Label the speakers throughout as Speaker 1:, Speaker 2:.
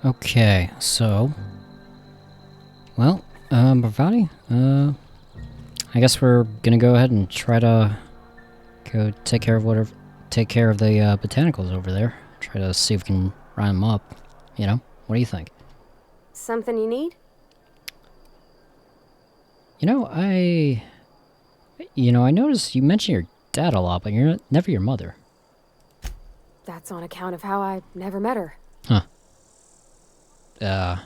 Speaker 1: Okay, so... Well, Bravati, I guess we're gonna go ahead and try to go take care of the, botanicals over there. Try to see if we can round them up, you know? What do you think?
Speaker 2: Something you need?
Speaker 1: You know, I noticed you mention your dad a lot, but you're never your mother.
Speaker 2: That's on account of how I never met her.
Speaker 1: Huh. You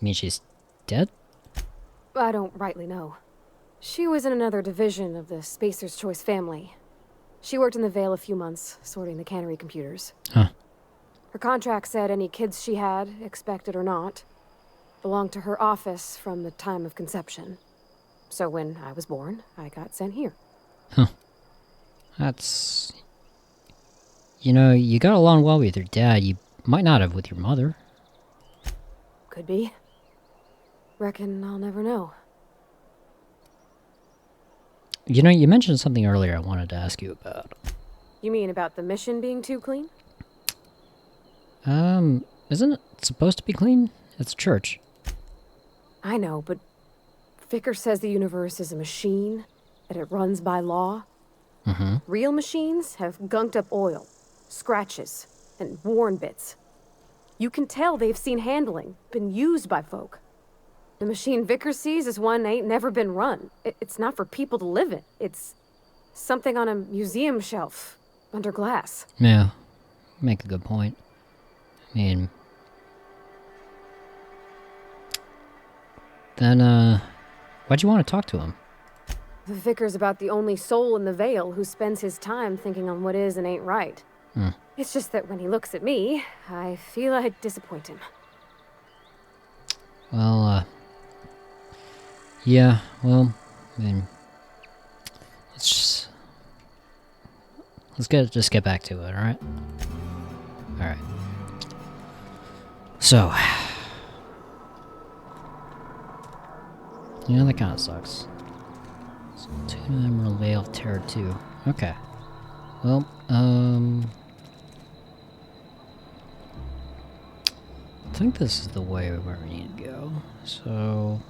Speaker 1: mean she's dead?
Speaker 2: I don't rightly know. She was in another division of the Spacer's Choice family. She worked in the VIII a few months, sorting the cannery computers.
Speaker 1: Huh.
Speaker 2: Her contract said any kids she had, expected or not, belonged to her office from the time of conception. So when I was born, I got sent here.
Speaker 1: Huh. That's... You know, you got along well with your dad. You might not have with your mother.
Speaker 2: Could be. Reckon I'll never know.
Speaker 1: You know, you mentioned something earlier I wanted to ask you about.
Speaker 2: You mean about the mission being too clean?
Speaker 1: Isn't it supposed to be clean? It's a church.
Speaker 2: I know, but Vicker says the universe is a machine, that it runs by law.
Speaker 1: Mm-hmm.
Speaker 2: Real machines have gunked up oil, scratches, and worn bits. You can tell they've seen handling, been used by folk. The machine Vickers sees is one ain't never been run. It's not for people to live in. It's something on a museum shelf, under glass.
Speaker 1: Yeah, make a good point. I mean... Then, why'd you want to talk to him?
Speaker 2: The Vicar's about the only soul in the Vale who spends his time thinking on what is and ain't right.
Speaker 1: Hmm.
Speaker 2: It's just that when he looks at me, I feel I'd disappoint him.
Speaker 1: Well, yeah, well, I mean... Just get back to it, alright? Alright. So... You know, that kinda sucks. So, 2 Emerald Veil of Terror 2. Okay. Well, I think this is the way where we need to go. So...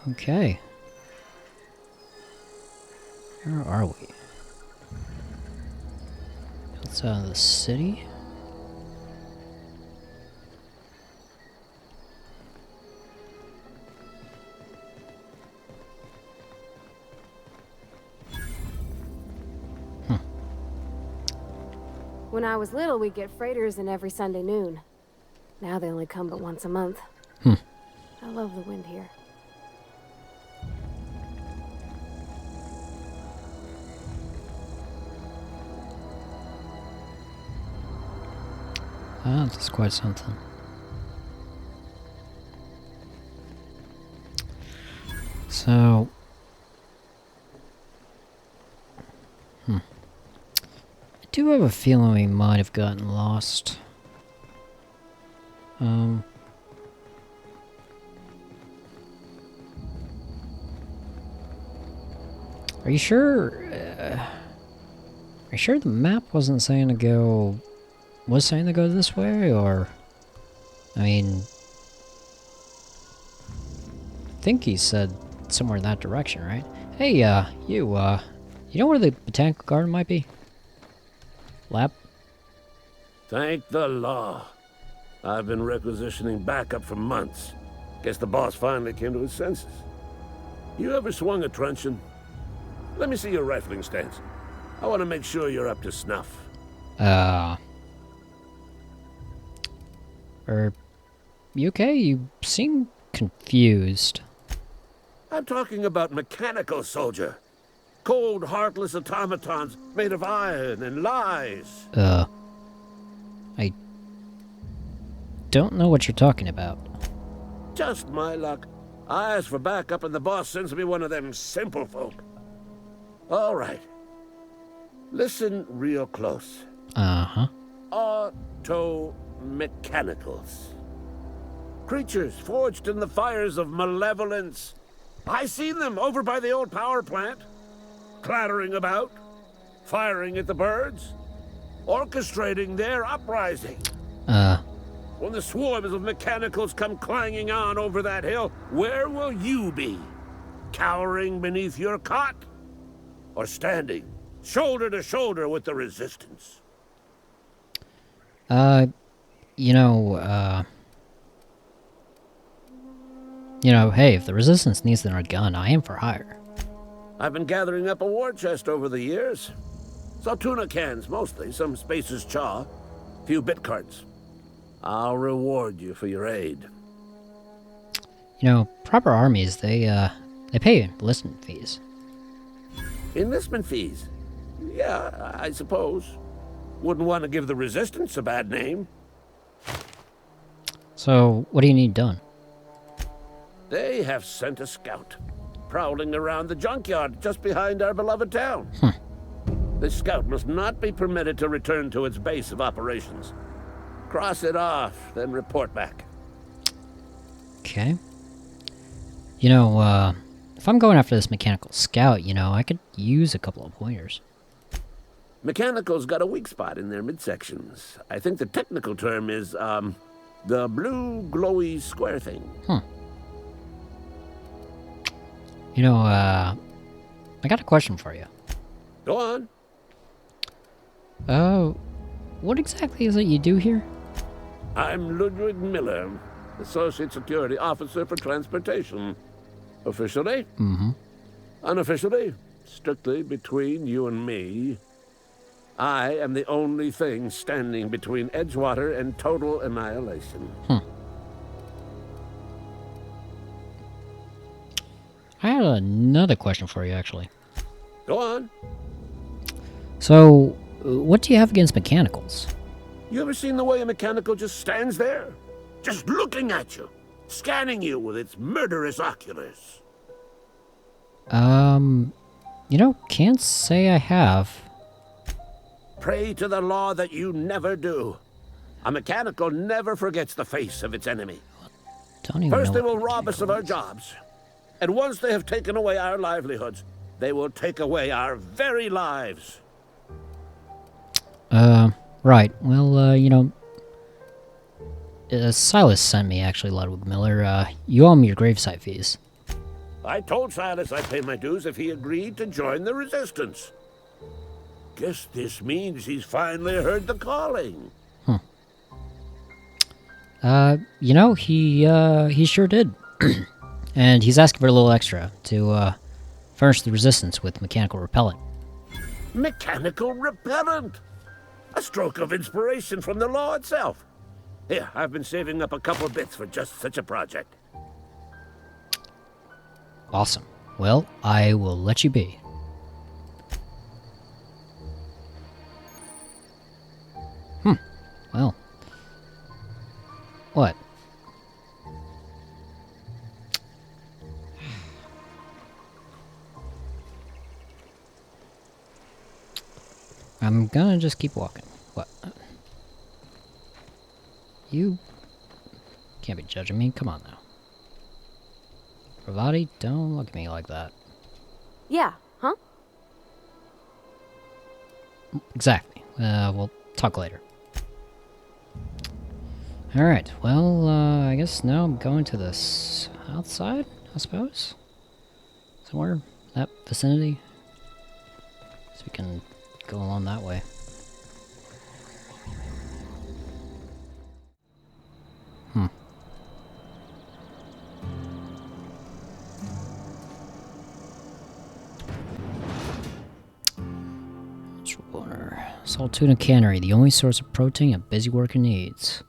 Speaker 1: Okay. Where are we? Outside of the city?
Speaker 2: When I was little, we'd get freighters in every Sunday noon. Now they only come but once a month.
Speaker 1: Hmm.
Speaker 2: I love the wind here.
Speaker 1: Ah, that's quite something. So... I do have a feeling we might have gotten lost. Are you sure? Are you sure the map wasn't saying to go... Was saying to go this way, or... I mean... I think he said somewhere in that direction, right? Hey, you know where the botanical garden might be? Lab?
Speaker 3: Thank the law. I've been requisitioning backup for months. Guess the boss finally came to his senses. You ever swung a truncheon? Let me see your rifling stance. I want to make sure you're up to snuff.
Speaker 1: You okay? You seem confused.
Speaker 3: I'm talking about mechanical soldier. Cold, heartless automatons made of iron and lies.
Speaker 1: I don't know what you're talking about.
Speaker 3: Just my luck. I ask for backup and the boss sends me one of them simple folk. All right. Listen real close.
Speaker 1: Uh-huh.
Speaker 3: Auto-mechanicals. Creatures forged in the fires of malevolence. I seen them over by the old power plant. Clattering about, firing at the birds, orchestrating their uprising. When the swarms of mechanicals come clanging on over that hill, where will you be? Cowering beneath your cot? Or standing, shoulder to shoulder with the Resistance?
Speaker 1: You know, hey, if the Resistance needs another gun, I am for hire.
Speaker 3: I've been gathering up a war chest over the years. Saw tuna cans, mostly, some Spacer's chaw, few bit carts. I'll reward you for your aid.
Speaker 1: You know, proper armies, they pay enlistment fees.
Speaker 3: Enlistment fees? Yeah, I suppose. Wouldn't want to give the Resistance a bad name.
Speaker 1: So, what do you need done?
Speaker 3: They have sent a scout, prowling around the junkyard just behind our beloved town. This scout must not be permitted to return to its base of operations. Cross it off, then report back.
Speaker 1: Okay. You know, if I'm going after this mechanical scout, you know, I could use a couple of pointers.
Speaker 3: Mechanical's got a weak spot in their midsections. I think the technical term is, the blue glowy square thing.
Speaker 1: You know, I got a question for you.
Speaker 3: Go on.
Speaker 1: What exactly is it you do here?
Speaker 3: I'm Ludwig Miller, Associate Security Officer for Transportation. Officially? Unofficially, strictly between you and me, I am the only thing standing between Edgewater and total annihilation.
Speaker 1: I had another question for you, actually.
Speaker 3: Go on.
Speaker 1: So, what do you have against mechanicals?
Speaker 3: You ever seen the way a mechanical just stands there? Just looking at you, scanning you with its murderous oculars.
Speaker 1: You know, can't say I have.
Speaker 3: Pray to the law that you never do. A mechanical never forgets the face of its enemy.
Speaker 1: Don't even
Speaker 3: First
Speaker 1: know
Speaker 3: they
Speaker 1: what
Speaker 3: will rob us of our jobs. And once they have taken away our livelihoods, they will take away our very lives.
Speaker 1: Right. Well, you know, Silas sent me, actually, Ludwig Miller. You owe me your gravesite fees.
Speaker 3: I told Silas I'd pay my dues if he agreed to join the Resistance. Guess this means he's finally heard the calling.
Speaker 1: You know, he sure did. And he's asking for a little extra to, furnish the Resistance with mechanical repellent.
Speaker 3: Mechanical repellent! A stroke of inspiration from the law itself. Here, I've been saving up a couple bits for just such a project.
Speaker 1: Awesome. Well, I will let you be. Well. What? I'm gonna just keep walking. What? You can't be judging me. Come on now. Ravati, don't look at me like that.
Speaker 2: Yeah, huh?
Speaker 1: Exactly. We'll talk later. Alright, well, I guess now I'm going to the south side, I suppose? Somewhere in that vicinity? So we can go along that way. Saltuna Cannery, the only source of protein a busy worker needs.